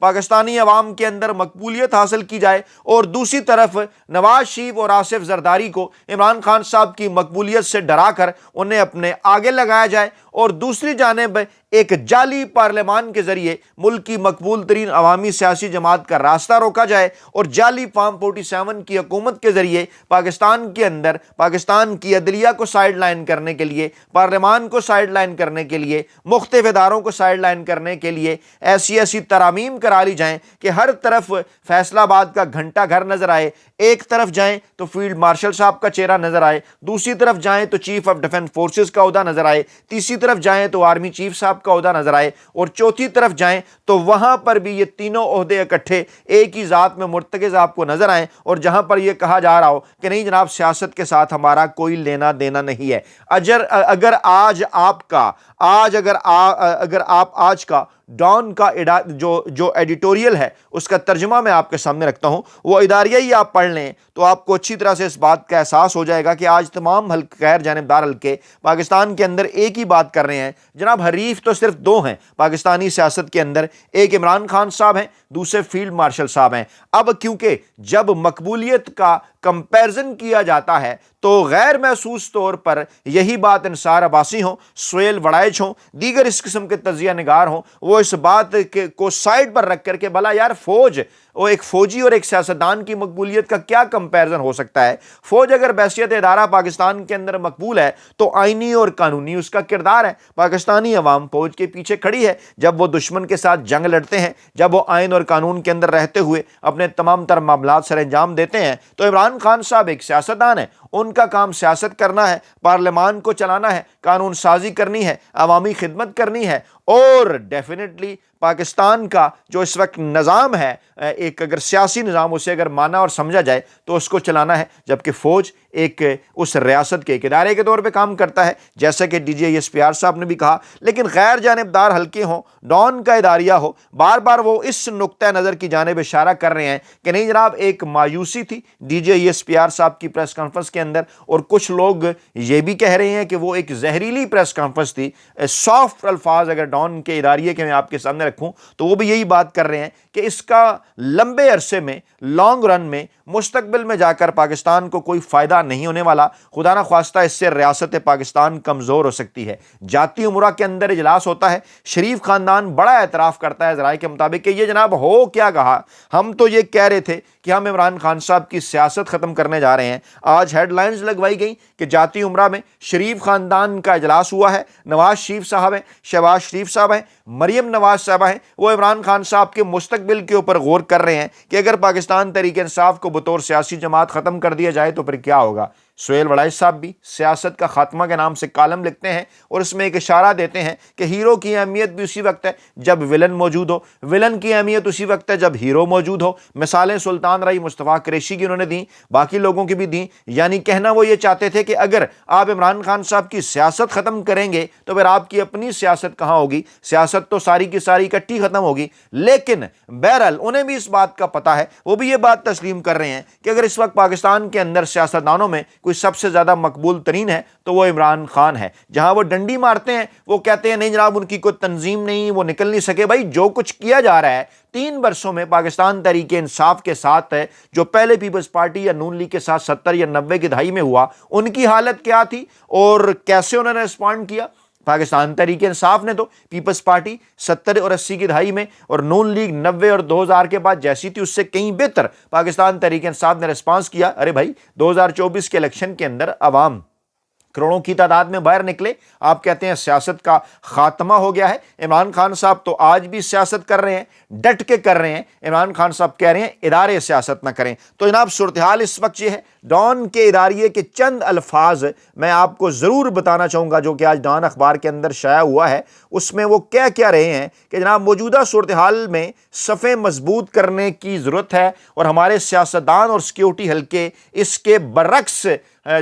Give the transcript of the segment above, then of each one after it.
پاکستانی عوام کے اندر مقبولیت حاصل کی جائے، اور دوسری طرف نواز شریف اور آصف زرداری کو عمران خان صاحب کی مقبولیت سے ڈرا کر انہیں اپنے آگے لگایا جائے، اور دوسری جانب ایک جعلی پارلیمان کے ذریعے ملک کی مقبول ترین عوامی سیاسی جماعت کا راستہ روکا جائے، اور جعلی فارم 47 کی حکومت کے ذریعے پاکستان کے اندر پاکستان کی عدلیہ کو سائیڈ لائن کرنے کے لیے، پارلیمان کو سائیڈ لائن کرنے کے لیے، مختلف اداروں کو سائیڈ لائن کرنے کے لیے ایسی ترامیم کرا لی جائیں کہ ہر طرف فیصل آباد کا گھنٹہ گھر نظر آئے، ایک طرف جائیں تو فیلڈ مارشل صاحب کا چہرہ نظر آئے، دوسری طرف جائیں تو چیف آف ڈیفنس فورسز کا عہدہ نظر آئے، تیسری طرف جائیں تو آرمی چیف صاحب کا عہدہ نظر آئے، اور چوتھی طرف جائیں تو وہاں پر بھی یہ تینوں عہدے اکٹھے ایک ہی ذات میں مرتکز آپ کو نظر آئیں، اور جہاں پر یہ کہا جا رہا ہو کہ نہیں جناب سیاست کے ساتھ ہمارا کوئی لینا دینا نہیں ہے۔ اگر آپ آج کا ڈان کا جو ایڈیٹوریل ہے اس کا ترجمہ میں آپ کے سامنے رکھتا ہوں، وہ اداریہ ہی آپ پڑھ لیں تو آپ کو اچھی طرح سے اس بات کا احساس ہو جائے گا کہ آج تمام غیر جانبدار حلقے پاکستان کے اندر ایک ہی بات کر رہے ہیں۔ جناب حریف تو صرف دو ہیں پاکستانی سیاست کے اندر، ایک عمران خان صاحب ہیں، دوسرے فیلڈ مارشل صاحب ہیں۔ اب کیونکہ جب مقبولیت کا کمپیرزن کیا جاتا ہے تو غیر محسوس طور پر یہی بات انصار عباسی ہوں، سہیل وڑائچ ہوں، دیگر اس قسم کے تجزیہ نگار ہوں، وہ اس بات کو سائڈ پر رکھ کر کے بھلا یار وہ ایک فوجی اور ایک سیاستدان کی مقبولیت کا کیا کمپیرزن ہو سکتا ہے؟ فوج اگر بحیثیت ادارہ پاکستان کے اندر مقبول ہے تو آئینی اور قانونی اس کا کردار ہے۔ پاکستانی عوام فوج کے پیچھے کھڑی ہے جب وہ دشمن کے ساتھ جنگ لڑتے ہیں، جب وہ آئین اور قانون کے اندر رہتے ہوئے اپنے تمام تر معاملات سر انجام دیتے ہیں۔ تو عمران خان صاحب ایک سیاستدان ہیں، ان کا کام سیاست کرنا ہے، پارلیمان کو چلانا ہے، قانون سازی کرنی ہے، عوامی خدمت کرنی ہے، اور ڈیفینیٹلی پاکستان کا جو اس وقت نظام ہے، ایک اگر سیاسی نظام اسے اگر مانا اور سمجھا جائے تو اس کو چلانا ہے، جبکہ فوج ایک اس ریاست کے ایک ادارے کے طور پہ کام کرتا ہے، جیسا کہ DGISPR صاحب نے بھی کہا۔ لیکن غیر جانبدار حلقے ہوں، ڈان کا اداریہ ہو، بار بار وہ اس نقطہ نظر کی جانب اشارہ کر رہے ہیں کہ نہیں جناب ایک مایوسی تھی DGISPR صاحب کی پریس کانفرنس کے اندر، اور کچھ لوگ یہ بھی کہہ رہے ہیں کہ وہ ایک زہریلی پریس کانفرنس تھی۔ سافٹ الفاظ اگر ڈان کے اداریے کے میں آپ کے سامنے رکھوں تو وہ بھی یہی بات کر رہے ہیں کہ اس کا لمبے عرصے میں، لانگ رن میں، مستقبل میں جا کر پاکستان کو کوئی فائدہ نہیں ہونے والا۔ خدا نہ خواستہ اس سے ریاست پاکستان کمزور ہو سکتی ہے۔ جاتی امورہ کے اندر اجلاس ہوتا ہے، شریف خاندان بڑا اعتراف کرتا ہے ذرائع کے مطابق کہ یہ جناب ہو کیا کہا، ہم تو یہ کہہ رہے تھے کہ ہم عمران خان صاحب کی سیاست ختم کرنے جا رہے ہیں۔ آج ہیڈ لائنز لگوائی گئی کہ جاتی امرہ میں شریف خاندان کا اجلاس ہوا ہے، نواز شریف صاحب ہیں، شہباز شریف صاحب ہیں، مریم نواز صاحبہ ہیں، وہ عمران خان صاحب کے مستقبل کے اوپر غور کر رہے ہیں کہ اگر پاکستان تحریک انصاف کو بطور سیاسی جماعت ختم کر دیا جائے تو پھر کیا ہوگا۔ سہیل وڑائچ صاحب بھی سیاست کا خاتمہ کے نام سے کالم لکھتے ہیں اور اس میں ایک اشارہ دیتے ہیں کہ ہیرو کی اہمیت بھی اسی وقت ہے جب ولن موجود ہو، ولن کی اہمیت اسی وقت ہے جب ہیرو موجود ہو۔ مثالیں سلطان رائی مصطفیٰ قریشی کی انہوں نے دیں، باقی لوگوں کی بھی دیں، یعنی کہنا وہ یہ چاہتے تھے کہ اگر آپ عمران خان صاحب کی سیاست ختم کریں گے تو پھر آپ کی اپنی سیاست کہاں ہوگی؟ سیاست تو ساری کی ساری اکٹھی ختم ہوگی۔ لیکن بہرحال انہیں بھی اس بات کا پتہ ہے، وہ بھی یہ بات تسلیم کر رہے ہیں کہ اگر اس وقت پاکستان کے اندر سیاستدانوں میں کوئی سب سے زیادہ مقبول ترین ہے تو وہ عمران خان ہے۔ جہاں وہ ڈنڈی مارتے ہیں، وہ کہتے ہیں نہیں جناب ان کی کوئی تنظیم نہیں، وہ نکل نہیں سکے۔ بھائی جو کچھ کیا جا رہا ہے 3 برسوں میں پاکستان تحریک انصاف کے ساتھ ہے، جو پہلے پیپلز پارٹی یا نون لیگ کے ساتھ 70 یا 90 کی دہائی میں ہوا، ان کی حالت کیا تھی اور کیسے انہوں نے رسپونڈ کیا؟ پاکستان تحریک انصاف نے تو پیپلز پارٹی 70 اور 80 کی دہائی میں اور نون لیگ 90 اور 2000 کے بعد جیسی تھی اس سے کہیں بہتر پاکستان تحریک انصاف نے رسپانس کیا۔ ارے بھائی 2024 کے الیکشن کے اندر عوام کروڑوں کی تعداد میں باہر نکلے، آپ کہتے ہیں سیاست کا خاتمہ ہو گیا ہے۔ عمران خان صاحب تو آج بھی سیاست کر رہے ہیں، ڈٹ کے کر رہے ہیں۔ عمران خان صاحب کہہ رہے ہیں ادارے سیاست نہ کریں۔ تو جناب صورتحال اس وقت یہ ہے، ڈان کے اداریے کے چند الفاظ میں آپ کو ضرور بتانا چاہوں گا جو کہ آج ڈان اخبار کے اندر شائع ہوا ہے۔ اس میں وہ کیا رہے ہیں کہ جناب موجودہ صورتحال میں صفیں مضبوط کرنے کی ضرورت ہے اور ہمارے سیاستدان اور سیکیورٹی حلقے اس کے برعکس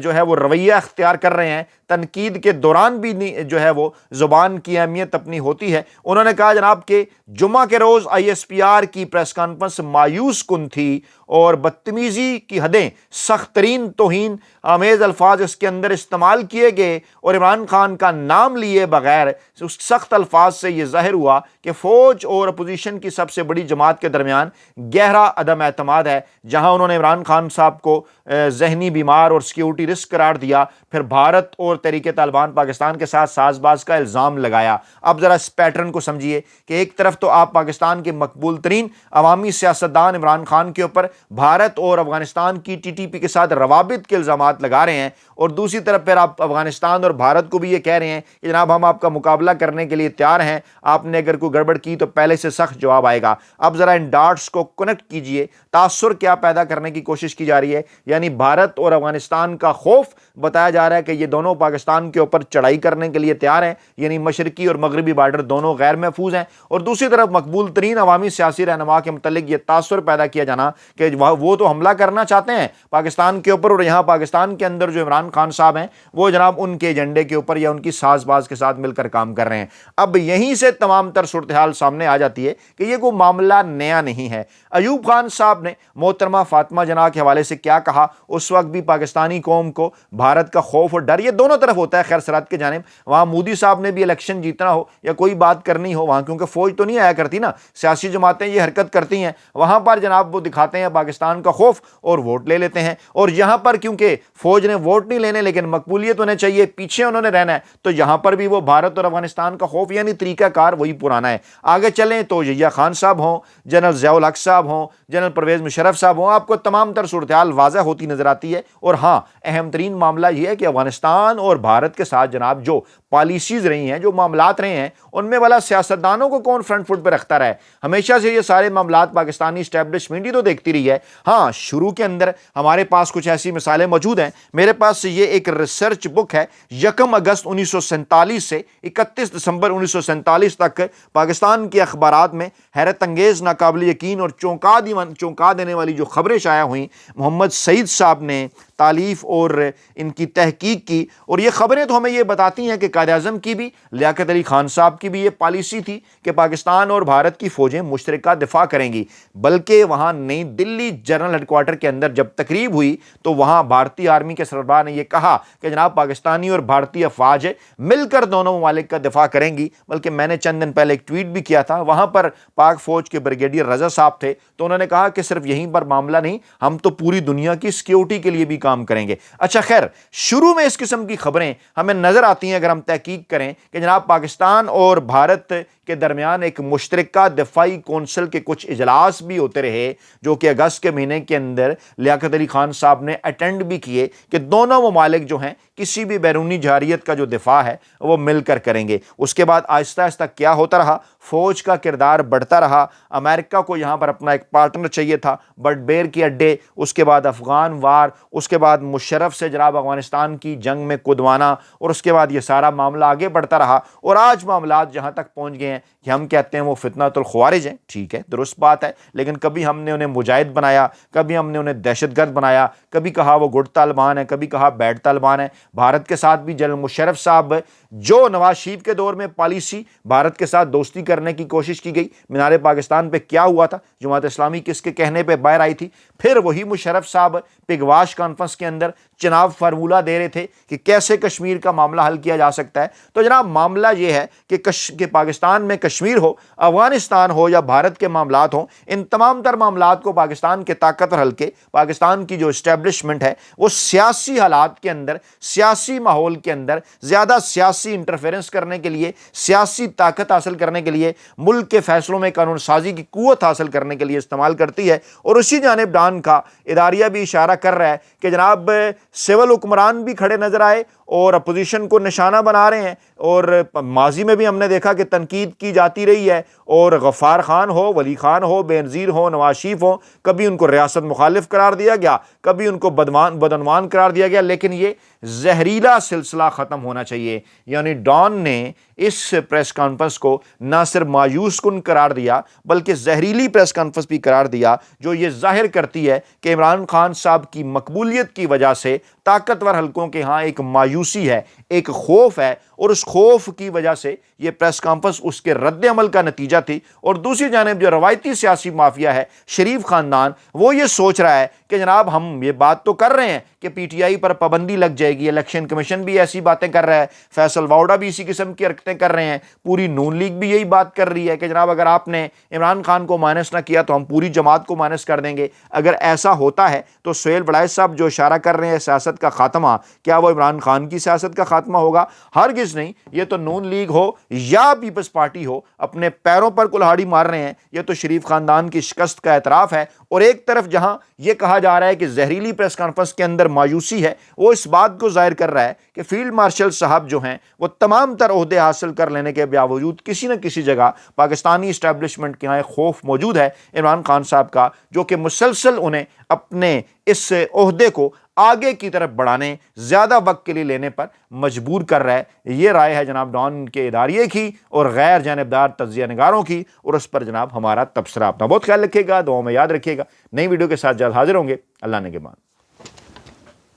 جو ہے وہ رویہ اختیار کر رہے ہیں تنقید کے دوران بھی جو ہے وہ زبان کی اہمیت اپنی ہوتی ہے۔ انہوں نے کہا جناب کہ جمعہ کے روز ISPR کی پریس کانفرنس مایوس کن تھی اور بدتمیزی کی حدیں، سخت ترین توہین آمیز الفاظ اس کے اندر استعمال کیے گئے اور عمران خان کا نام لیے بغیر اس سخت الفاظ سے یہ ظاہر ہوا کہ فوج اور اپوزیشن کی سب سے بڑی جماعت کے درمیان گہرا عدم اعتماد ہے۔ جہاں انہوں نے عمران خان صاحب کو ذہنی بیمار اور سیکیورٹی رسک قرار دیا، پھر بھارت اور تحریک طالبان پاکستان کے ساتھ ساز باز کا الزام لگایا۔ اب ذرا اس پیٹرن کو سمجھیے کہ ایک طرف تو آپ پاکستان کے مقبول ترین عوامی سیاستدان عمران خان کے اوپر بھارت اور افغانستان کی TTP کے ساتھ روابط کے الزامات لگا رہے ہیں، اور دوسری طرف پھر آپ افغانستان اور بھارت کو بھی یہ کہہ رہے ہیں کہ جناب ہم آپ کا مقابلہ کرنے کے لیے تیار ہیں، آپ نے اگر کوئی گڑبڑ کی تو پہلے سے سخت جواب آئے گا۔ اب ذرا ان ڈاٹس کو کنیکٹ کیجئے، تاثر کیا پیدا کرنے کی کوشش کی جا رہی ہے، یعنی بھارت اور افغانستان کا خوف بتایا جا رہا ہے کہ یہ دونوں پاکستان کے اوپر چڑھائی کرنے کے لیے تیار ہیں، یعنی مشرقی اور مغربی بارڈر دونوں غیر محفوظ ہیں، اور دوسری طرف مقبول ترین عوامی سیاسی رہنما کے متعلق یہ تاثر پیدا کیا جانا کہ وہ تو حملہ کرنا چاہتے ہیں پاکستان کے اوپر، اور یہاں پاکستان کے اندر جو عمران خان صاحب ہیں وہ جناب ان کے ایجنڈے کے اوپر یا ان کی ساز باز کے ساتھ مل کر کام کر رہے ہیں۔ اب یہیں سے تمام تر صورتحال سامنے آ جاتی ہے کہ یہ کوئی معاملہ نیا نہیں ہے۔ ایوب خان صاحب نے محترمہ فاطمہ جناح کے حوالے سے کیا کہا، اس وقت بھی پاکستانی قوم کو بھارت کا خوف اور ڈر یہ دونوں طرف ہوتا ہے خیر سرحد کے جانب۔ وہاں مودی صاحب نے بھی الیکشن جیتنا ہو یا کوئی بات کرنی ہو، وہاں کیونکہ فوج تو نہیں آیا کرتی نا، سیاسی جماعتیں یہ حرکت کرتی ہیں، وہاں پر جناب وہ دکھاتے ہیں پاکستان کا خوف اور ووٹ لے لیتے ہیں، اور یہاں پر کیونکہ فوج نے ووٹ نہیں لینے لیکن مقبولیت انہیں چاہیے، پیچھے انہوں نے رہنا ہے، تو یہاں پر بھی وہ بھارت اور افغانستان کا خوف، یعنی طریقہ کار وہی پرانا ہے۔ آگے چلیں تو یحییٰ خان صاحب ہوں، جنرل ضیاء الحق صاحب ہوں، جنرل پرویز مشرف صاحب ہوں، آپ کو تمام تر صورتحال واضح ہوتی نظر آتی ہے۔ اور ہاں، اہم ترین معاملہ یہ ہے کہ افغانستان اور بھارت کے ساتھ جناب جو پالیسیز رہی ہیں، جو معاملات رہے ہیں، ان میں والا سیاستدانوں کو کون فرنٹ فٹ پہ رکھتا رہا ہے؟ ہمیشہ سے یہ سارے معاملات پاکستانی اسٹیبلشمنٹ ہی تو دیکھتی رہی ہے۔ ہاں، شروع کے اندر ہمارے پاس کچھ ایسی مثالیں موجود ہیں۔ میرے پاس یہ ایک ریسرچ بک ہے، 1 اگست 1947 سے 31 دسمبر 1947 تک پاکستان کے اخبارات میں حیرت انگیز، ناقابل یقین اور چونکا دینے والی جو خبریں شائع ہوئیں، محمد سعید صاحب نے تالیف اور ان کی تحقیق کی، اور یہ خبریں تو ہمیں یہ بتاتی ہیں کہ قائد اعظم کی بھی، لیاقت علی خان صاحب کی بھی یہ پالیسی تھی کہ پاکستان اور بھارت کی فوجیں مشترکہ دفاع کریں گی، بلکہ وہاں نئی دلی جنرل ہیڈ کوارٹر کے اندر جب تقریب ہوئی تو وہاں بھارتی آرمی کے سربراہ نے یہ کہا کہ جناب پاکستانی اور بھارتی افواج مل کر دونوں ممالک کا دفاع کریں گی۔ بلکہ میں نے چند دن پہلے ایک ٹویٹ بھی کیا تھا، وہاں پر پاک فوج کے بریگیڈیئر رضا صاحب تھے، تو انہوں نے کہا کہ صرف یہیں پر معاملہ نہیں، ہم تو پوری دنیا کی سیکیورٹی کے لیے بھی کام کریں گے۔ اچھا خیر، شروع میں اس قسم کی خبریں ہمیں نظر آتی ہیں اگر ہم تحقیق کریں کہ جناب پاکستان اور بھارت کے درمیان ایک مشترکہ دفاعی کونسل کے کچھ اجلاس بھی ہوتے رہے، جو کہ اگست کے مہینے کے اندر لیاقت علی خان صاحب نے اٹینڈ بھی کیے کہ دونوں ممالک جو ہیں کسی بھی بیرونی جارحیت کا جو دفاع ہے وہ مل کر کریں گے۔ اس کے بعد آہستہ آہستہ کیا ہوتا رہا، فوج کا کردار بڑھتا رہا، امریکہ کو یہاں پر اپنا ایک پارٹنر چاہیے تھا، بٹ بیر کے اڈے، اس کے بعد افغان وار، اس کے بعد مشرف سے جناب افغانستان کی جنگ میں کودوانا، اور اس کے بعد یہ سارا معاملہ آگے بڑھتا رہا، اور آج معاملات جہاں تک پہنچ گئے ہیں کہ ہم کہتے ہیں وہ فتنۃ الخوارج ہیں۔ ٹھیک ہے، درست بات ہے، لیکن کبھی ہم نے انہیں مجاہد بنایا، کبھی ہم نے انہیں دہشت گرد بنایا، کبھی کہا وہ گڈ طالبان ہیں، کبھی کہا بیڈ طالبان ہیں۔ بھارت کے ساتھ بھی جنرل مشرف صاحب، جو نواز شریف کے دور میں پالیسی بھارت کے ساتھ دوستی کرنے کی کوشش کی گئی، مینار پاکستان پہ کیا ہوا تھا، جماعت اسلامی کس کے کہنے پہ باہر آئی تھی، پھر وہی مشرف صاحب پگواش کانفرنس کے اندر جناب فارمولہ دے رہے تھے کہ کیسے کشمیر کا معاملہ حل کیا جا سکتا ہے۔ تو جناب معاملہ یہ ہے کہ پاکستان میں کشمیر ہو، افغانستان ہو یا بھارت کے معاملات ہوں، ان تمام تر معاملات کو پاکستان کے طاقتور حلقے، پاکستان کی جو اسٹیبلشمنٹ ہے، وہ سیاسی حالات کے اندر، سیاسی ماحول کے اندر زیادہ سیاسی انٹرفیرنس کرنے کے لیے، سیاسی طاقت حاصل کرنے کے لیے، ملک کے فیصلوں میں قانون سازی کی قوت حاصل کرنے کے لیے استعمال کرتی ہے۔ اور اسی جانب ڈان کا اداریہ بھی اشارہ کر رہا ہے کہ جناب سول حکمران بھی کھڑے نظر آئے اور اپوزیشن کو نشانہ بنا رہے ہیں، اور ماضی میں بھی ہم نے دیکھا کہ تنقید کی جاتی رہی ہے، اور غفار خان ہو، ولی خان ہو، بے نظیر ہو، نواز شریف ہو، کبھی ان کو ریاست مخالف قرار دیا گیا، کبھی ان کو بدعنوان قرار دیا گیا، لیکن یہ زہریلا سلسلہ ختم ہونا چاہیے۔ یعنی ڈان نے اس پریس کانفرنس کو نہ صرف مایوس کن قرار دیا بلکہ زہریلی پریس کانفرنس بھی قرار دیا، جو یہ ظاہر کرتی ہے کہ عمران خان صاحب کی مقبولیت کی وجہ سے طاقتور حلقوں کے ہاں ایک مایوسی ہے، ایک خوف ہے، اور اس خوف کی وجہ سے یہ پریس کانفرنس اس کے رد عمل کا نتیجہ تھی۔ اور دوسری جانب جو روایتی سیاسی مافیا ہے، شریف خاندان، وہ یہ سوچ رہا ہے کہ جناب ہم یہ بات تو کر رہے ہیں کہ پی ٹی آئی پر پابندی لگ جائے گی، الیکشن کمیشن بھی ایسی باتیں کر رہا ہے، فیصل واؤڈا بھی اسی قسم کی حرکتیں کر رہے ہیں، پوری نون لیگ بھی یہی بات کر رہی ہے کہ جناب اگر آپ نے عمران خان کو مائنس نہ کیا تو ہم پوری جماعت کو مائنس کر دیں گے۔ اگر ایسا ہوتا ہے تو سہیل وڑائچ صاحب جو اشارہ کر رہے ہیں سیاست کا خاتمہ، کیا وہ عمران خان کی سیاست کا خاتمہ ہوگا؟ ہرگز نہیں۔ یہ تو نون لیگ ہو یا پیپلز پارٹی ہو اپنے پیروں پر کلہاڑی مار رہے ہیں۔ یہ تو شریف خاندان کی شکست کا اعتراف ہے۔ اور ایک طرف جہاں یہ کہا جا رہا ہے کہ زہریلی پریس کانفرنس کے اندر مایوسی ہے، وہ اس بات کو ظاہر کر رہا ہے کہ فیلڈ مارشل صاحب جو ہیں وہ تمام تر عہدے حاصل کر لینے کے باوجود کسی نہ کسی جگہ پاکستانی اسٹیبلشمنٹ کے یہاں خوف موجود ہے عمران خان صاحب کا، جو کہ مسلسل انہیں اپنے اس عہدے کو آگے کی طرف بڑھانے، زیادہ وقت کے لیے لینے پر مجبور کر رہا ہے۔ یہ رائے ہے جناب ڈان کے اداریے کی اور غیر جانبدار تجزیہ نگاروں کی، اور اس پر جناب ہمارا تبصرہ۔ اپنا بہت خیال رکھیے گا، دعاؤں میں یاد رکھیے گا۔ نئی ویڈیو کے ساتھ جلد حاضر ہوں گے۔ اللہ نگہبان۔